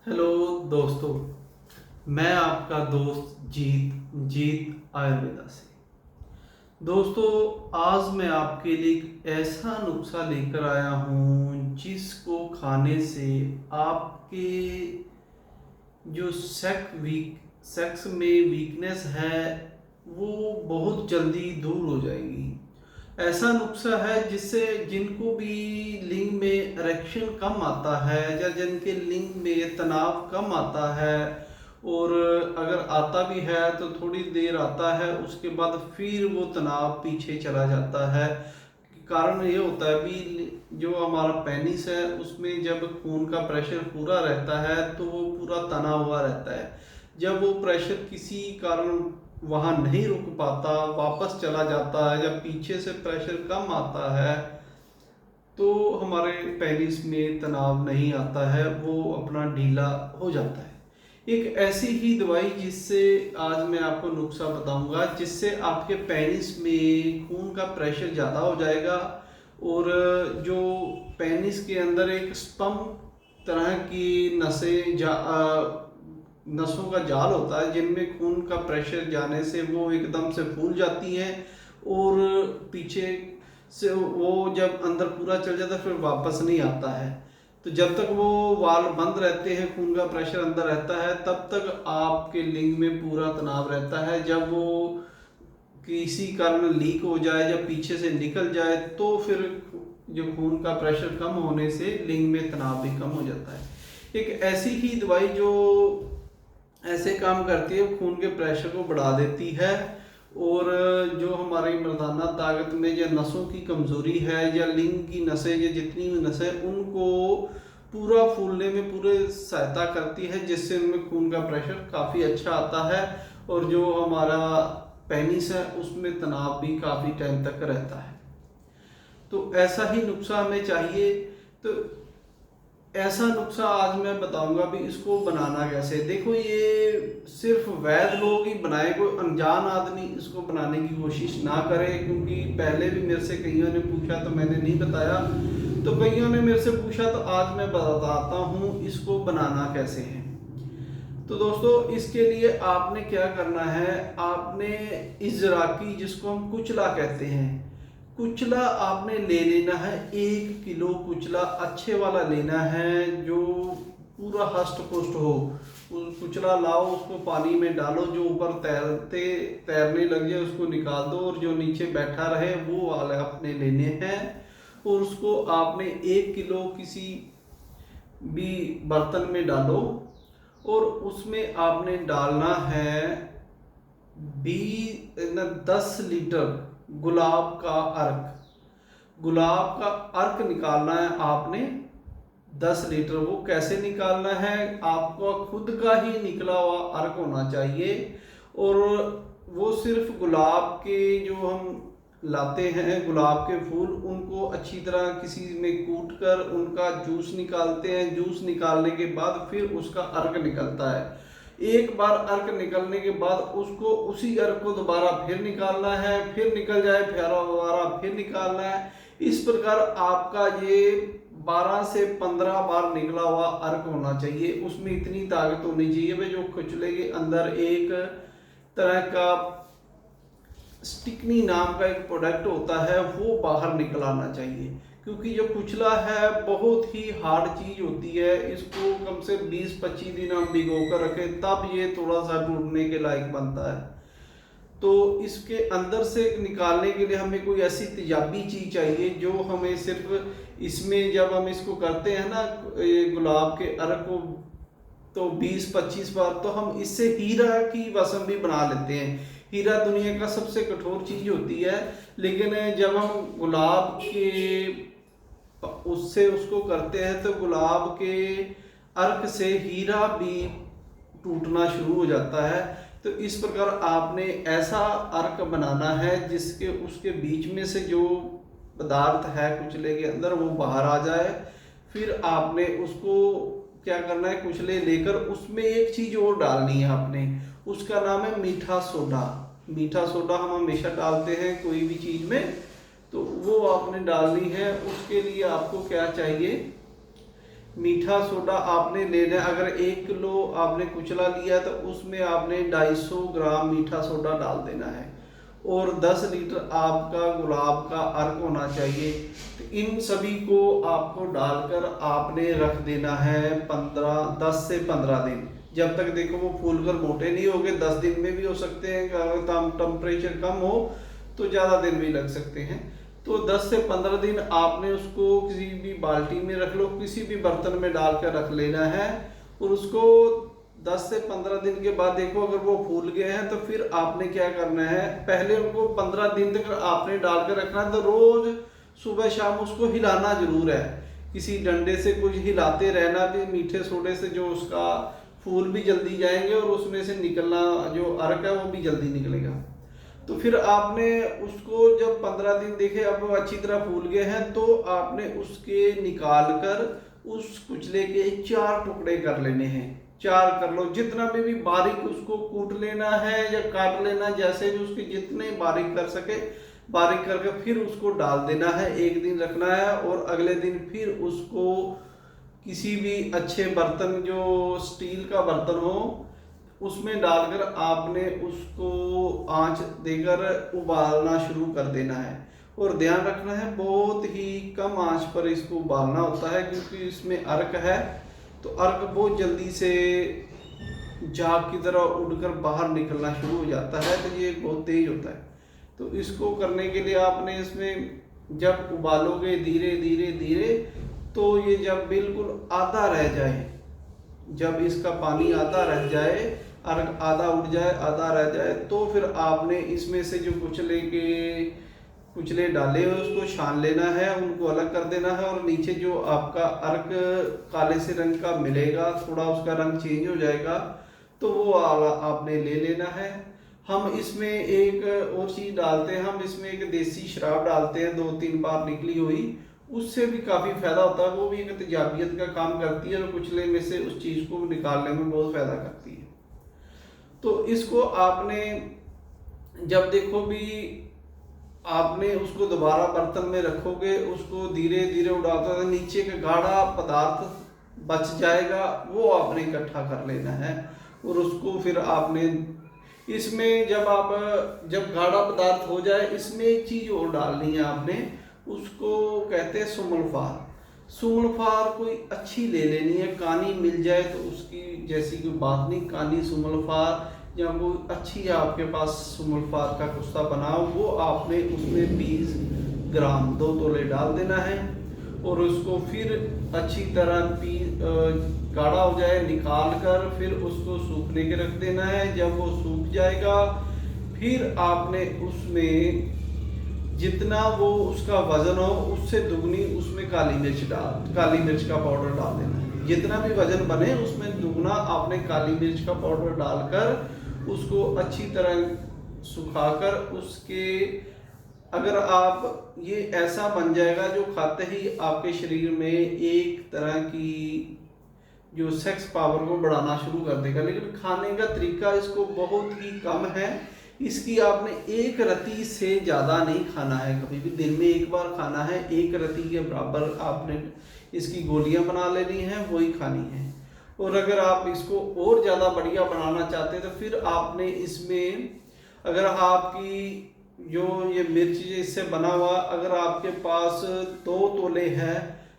Hello दोस्तों, मैं आपका दोस्त जीत आयुर्वेदा से। दोस्तों, आज मैं आपके लिए एक ऐसा नुस्खा लेकर आया हूँ जिसको खाने से आपके जो सेक्स में वीकनेस है वो बहुत जल्दी दूर हो जाएगी। ऐसा नुस्खा है जिससे जिनको भी लिंग में इरेक्शन कम आता है या जिनके लिंग में तनाव कम आता है, और अगर आता भी है तो थोड़ी देर आता है, उसके बाद फिर वो तनाव पीछे चला जाता है। कारण ये होता है भी जो हमारा पेनिस है उसमें जब खून का प्रेशर पूरा रहता है तो वो पूरा तना हुआ रहता है। जब वो प्रेशर किसी कारण वहाँ नहीं रुक पाता, वापस चला जाता है, जब पीछे से प्रेशर कम आता है तो हमारे पेनिस में तनाव नहीं आता है, वो अपना ढीला हो जाता है। एक ऐसी ही दवाई जिससे आज मैं आपको नुस्खा बताऊंगा जिससे आपके पेनिस में खून का प्रेशर ज़्यादा हो जाएगा, और जो पेनिस के अंदर एक स्पम तरह की नसों का जाल होता है जिनमें खून का प्रेशर जाने से वो एकदम से फूल जाती हैं, और पीछे से वो जब अंदर पूरा चल जाता है फिर वापस नहीं आता है। तो जब तक वो वाल्व बंद रहते हैं, खून का प्रेशर अंदर रहता है, तब तक आपके लिंग में पूरा तनाव रहता है। जब वो किसी कारण लीक हो जाए या पीछे से निकल जाए तो फिर जो खून का प्रेशर कम होने से लिंग में तनाव भी कम हो जाता है। एक ऐसी ही दवाई जो ऐसे काम करती है, खून के प्रेशर को बढ़ा देती है, और जो हमारी मर्दाना ताकत में या नसों की कमज़ोरी है या लिंग की नसें या जितनी भी नसें उनको पूरा फूलने में पूरे सहायता करती है, जिससे उनमें खून का प्रेशर काफ़ी अच्छा आता है, और जो हमारा पेनिस है उसमें तनाव भी काफ़ी टाइम तक रहता है। तो ऐसा ही नुस्खा हमें चाहिए। तो ऐसा नुस्खा आज मैं बताऊंगा भी इसको बनाना कैसे। देखो, ये सिर्फ वैद्य लोग ही बनाए, कोई अनजान आदमी इसको बनाने की कोशिश ना करे, क्योंकि पहले भी मेरे से कईयों ने पूछा तो मैंने नहीं बताया, तो कईयों ने मेरे से पूछा तो आज मैं बताता हूँ इसको बनाना कैसे है। तो दोस्तों, इसके लिए आपने क्या करना है, आपने इजराकी जिसको हम कुचला कहते हैं, कुचला आपने ले लेना है। 1 किलो कुचला अच्छे वाला लेना है जो पूरा हष्ट पुष्ट हो। उस कुचला लाओ, उसको पानी में डालो, जो ऊपर तैरने लग जाए उसको निकाल दो, और जो नीचे बैठा रहे वो वाले अपने लेने हैं। और उसको आपने 1 किलो किसी भी बर्तन में डालो, और उसमें आपने डालना है 10 लीटर गुलाब का अर्क। गुलाब का अर्क निकालना है आपने 10 लीटर। वो कैसे निकालना है, आपको खुद का ही निकला हुआ अर्क होना चाहिए, और वो सिर्फ गुलाब के जो हम लाते हैं गुलाब के फूल, उनको अच्छी तरह किसी में कूट कर उनका जूस निकालते हैं। जूस निकालने के बाद फिर उसका अर्क निकलता है। एक बार अर्क निकलने के बाद उसको उसी अर्क को दोबारा फिर निकालना है, फिर निकल जाए फिर दोबारा फिर निकालना है। इस प्रकार आपका ये 12 से 15 बार निकला हुआ अर्क होना चाहिए। उसमें इतनी ताकत होनी चाहिए भाई, जो कुचले के अंदर एक तरह का स्टिकनी नाम का एक प्रोडक्ट होता है वो बाहर निकल आना चाहिए, क्योंकि जो कुचला है बहुत ही हार्ड चीज होती है। इसको कम से 20-25 दिन हम भिगो कर रखें तब ये थोड़ा सा टूटने के लायक बनता है। तो इसके अंदर से निकालने के लिए हमें कोई ऐसी तेजाबी चीज चाहिए जो हमें सिर्फ इसमें जब हम इसको करते हैं ना, ये गुलाब के अर्क को, तो 20-25 बार तो हम इससे हीरा की वसम भी बना लेते हैं। हीरा दुनिया का सबसे कठोर चीज होती है, लेकिन जब हम गुलाब के उससे उसको करते हैं तो गुलाब के अर्क से हीरा भी टूटना शुरू हो जाता है। तो इस प्रकार आपने ऐसा अर्क बनाना है जिसके उसके बीच में से जो पदार्थ है कुचले के अंदर वो बाहर आ जाए। फिर आपने उसको क्या करना है, कुचले लेकर उसमें एक चीज और डालनी है आपने, उसका नाम है मीठा सोडा। मीठा सोडा हम हमेशा डालते हैं कोई भी चीज में, तो वो आपने डालनी है। उसके लिए आपको क्या चाहिए, मीठा सोडा आपने लेना है। अगर 1 किलो आपने कुचला लिया तो उसमें आपने 250 ग्राम मीठा सोडा डाल देना है, और 10 लीटर आपका गुलाब का अर्क होना चाहिए। तो इन सभी को आपको डालकर आपने रख देना है 10 से 15 दिन, जब तक देखो वो फूल कर मोटे नहीं हो गए। 10 दिन में भी हो सकते हैं, अगर टेम्परेचर कम हो तो ज़्यादा दिन भी लग सकते हैं। तो 10 से 15 दिन आपने उसको किसी भी बाल्टी में रख लो, किसी भी बर्तन में डालकर रख लेना है। और उसको 10 से 15 दिन के बाद देखो अगर वो फूल गए हैं तो फिर आपने क्या करना है, पहले उनको 15 दिन तक आपने डालकर रखना है। तो रोज सुबह शाम उसको हिलाना जरूर है, किसी डंडे से कुछ हिलाते रहना भी। मीठे सोडे से जो उसका फूल भी जल्दी जाएंगे और उसमें से निकलना जो अर्क है वो भी जल्दी निकलेगा। तो फिर आपने उसको जब 15 दिन देखे अब वो अच्छी तरह फूल गए हैं, तो आपने उसके निकाल कर उस कुचले के 4 टुकड़े कर लेने हैं। 4 कर लो, जितना भी बारीक उसको कूट लेना है या काट लेना, जैसे भी उसके जितने बारीक कर सके बारीक करके फिर उसको डाल देना है। 1 दिन रखना है और अगले दिन फिर उसको किसी भी अच्छे बर्तन, जो स्टील का बर्तन हो, उसमें डालकर आपने उसको आंच देकर उबालना शुरू कर देना है। और ध्यान रखना है बहुत ही कम आंच पर इसको उबालना होता है, क्योंकि इसमें अर्क है। तो अर्क बहुत जल्दी से झाग की तरह उड़कर बाहर निकलना शुरू हो जाता है, तो ये बहुत तेज होता है। तो इसको करने के लिए आपने इसमें जब उबालोगे धीरे धीरे धीरे, तो ये जब बिल्कुल आधा रह जाए, जब इसका पानी आधा रह जाए, अर्क आधा उड़ जाए आधा रह जाए, तो फिर आपने इसमें से जो कुचले डाले हुए उसको छान लेना है, उनको अलग कर देना है। और नीचे जो आपका अर्क काले से रंग का मिलेगा, थोड़ा उसका रंग चेंज हो जाएगा, तो वो आपने ले लेना है। हम इसमें एक और चीज़ डालते हैं, हम इसमें एक देसी शराब डालते हैं 2-3 बार निकली हुई, उससे भी काफ़ी फ़ायदा होता है। वो भी एक तेजाबियत का काम करती है और कुचले में से उस चीज़ को निकालने में बहुत फ़ायदा करती है। तो इसको आपने जब देखो भी आपने उसको दोबारा बर्तन में रखोगे, उसको धीरे धीरे उड़ाते हुए नीचे का गाढ़ा पदार्थ बच जाएगा, वो आपने इकट्ठा कर लेना है। और उसको फिर आपने इसमें जब गाढ़ा पदार्थ हो जाए, इसमें एक चीज़ और डालनी है आपने, उसको कहते हैं सुमलफार। सुमलफार कोई अच्छी ले लेनी है, कानी मिल जाए तो उसकी जैसी कोई बात नहीं। कानी सुमलफार या कोई अच्छी आपके पास सुमलफार का कुस्ता बनाओ, वो आपने उसमें 20 ग्राम 2 तोले डाल देना है। और उसको फिर अच्छी तरह गाढ़ा हो जाए निकाल कर फिर उसको सूखने के रख देना है। जब वो सूख जाएगा फिर आपने उसमें जितना वो उसका वजन हो उससे दुगनी उसमें काली मिर्च का पाउडर डाल देना है। जितना भी वजन बने उसमें दुगना आपने काली मिर्च का पाउडर डालकर उसको अच्छी तरह सुखाकर उसके, अगर आप ये ऐसा बन जाएगा जो खाते ही आपके शरीर में एक तरह की जो सेक्स पावर को बढ़ाना शुरू कर देगा। लेकिन खाने का तरीका इसको बहुत ही कम है। इसकी आपने 1 रत्ती से ज़्यादा नहीं खाना है, कभी भी दिन में 1 बार खाना है। 1 रत्ती के बराबर आपने इसकी गोलियां बना लेनी है, वही खानी है। और अगर आप इसको और ज़्यादा बढ़िया बनाना चाहते हैं तो फिर आपने इसमें, अगर आपकी जो ये मिर्च इससे बना हुआ, अगर आपके पास 2 तोले है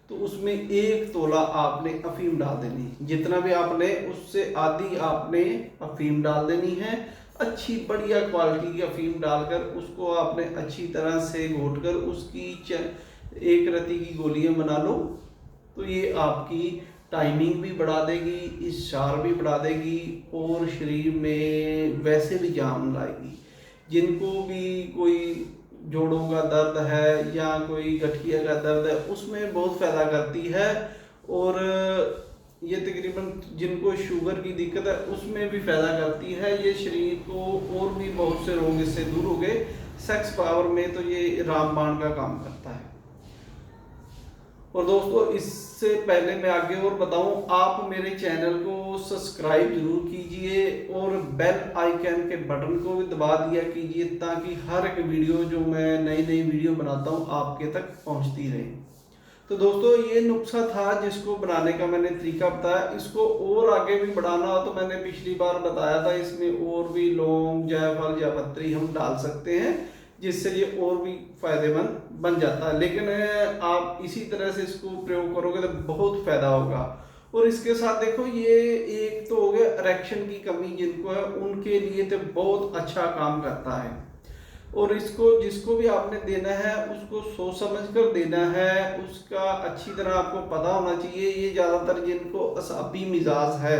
तो उसमें 1 तोला आपने अफीम डाल देनी। जितना भी आपने उससे आधी आपने अफीम डाल देनी है। अच्छी बढ़िया क्वालिटी की अफीम डालकर उसको आपने अच्छी तरह से घोट कर उसकी 1 रत्ती की गोलियां बना लो। तो ये आपकी टाइमिंग भी बढ़ा देगी, इशार भी बढ़ा देगी और शरीर में वैसे भी जान लाएगी। जिनको भी कोई जोड़ों का दर्द है या कोई गठिया का दर्द है उसमें बहुत फ़ायदा करती है। और ये तकरीबन जिनको शुगर की दिक्कत है उसमें भी फ़ायदा करती है। ये शरीर को और भी बहुत से रोग इससे दूर हो गए। सेक्स पावर में तो ये रामबाण का काम करता है। और दोस्तों इससे पहले मैं आगे और बताऊं, आप मेरे चैनल को सब्सक्राइब जरूर कीजिए और बेल आइकन के बटन को भी दबा दिया कीजिए, ताकि हर एक वीडियो जो मैं नई वीडियो बनाता हूं आपके तक पहुंचती रहे। तो दोस्तों ये नुस्खा था जिसको बनाने का मैंने तरीका बताया। इसको और आगे भी बढ़ाना हो तो मैंने पिछली बार बताया था, इसमें और भी लौंग, जायफल, जावित्री हम डाल सकते हैं, जिससे ये और भी फायदेमंद बन जाता है। लेकिन आप इसी तरह से इसको प्रयोग करोगे तो बहुत फायदा होगा। और इसके साथ देखो, ये एक तो हो गया इरेक्शन की कमी जिनको है उनके लिए तो बहुत अच्छा काम करता है। और इसको जिसको भी आपने देना है उसको सोच समझ कर देना है, उसका अच्छी तरह आपको पता होना चाहिए। ये ज़्यादातर जिनको असाबी मिजाज है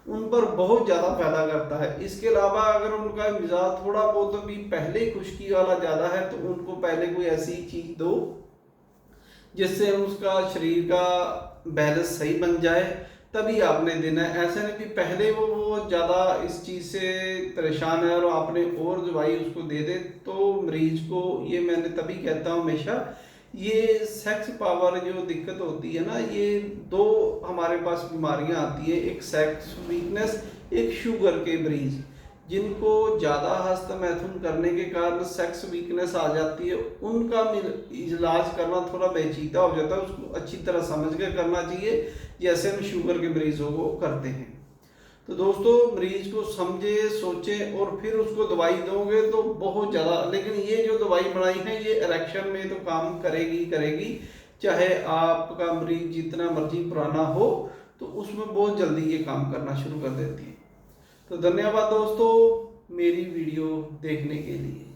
उन पर बहुत ज़्यादा फायदा करता है। इसके अलावा अगर उनका मिजाज थोड़ा बहुत भी पहले ही खुश्की वाला ज़्यादा है तो उनको पहले कोई ऐसी चीज़ दो जिससे उसका शरीर का बैलेंस सही बन जाए, तभी आपने देना है। ऐसा नहीं कि पहले वो ज़्यादा इस चीज़ से परेशान है और आपने और दवाई उसको दे दे, तो मरीज को, ये मैंने तभी कहता हूँ हमेशा, ये सेक्स पावर जो दिक्कत होती है ना, ये दो हमारे पास बीमारियां आती है, एक सेक्स वीकनेस, एक शुगर के मरीज जिनको ज़्यादा हस्त मैथुन करने के कारण सेक्स वीकनेस आ जाती है, उनका इलाज करना थोड़ा पेचीदा हो जाता है। उसको अच्छी तरह समझ कर करना चाहिए, जैसे हम शुगर के मरीजों को करते हैं। तो दोस्तों, मरीज को समझे, सोचे और फिर उसको दवाई दोगे तो बहुत ज़्यादा। लेकिन ये जो दवाई बनाई है ये इरेक्शन में तो काम करेगी करेगी, चाहे आपका मरीज जितना मर्जी पुराना हो, तो उसमें बहुत जल्दी ये काम करना शुरू कर देती है। तो धन्यवाद दोस्तों मेरी वीडियो देखने के लिए।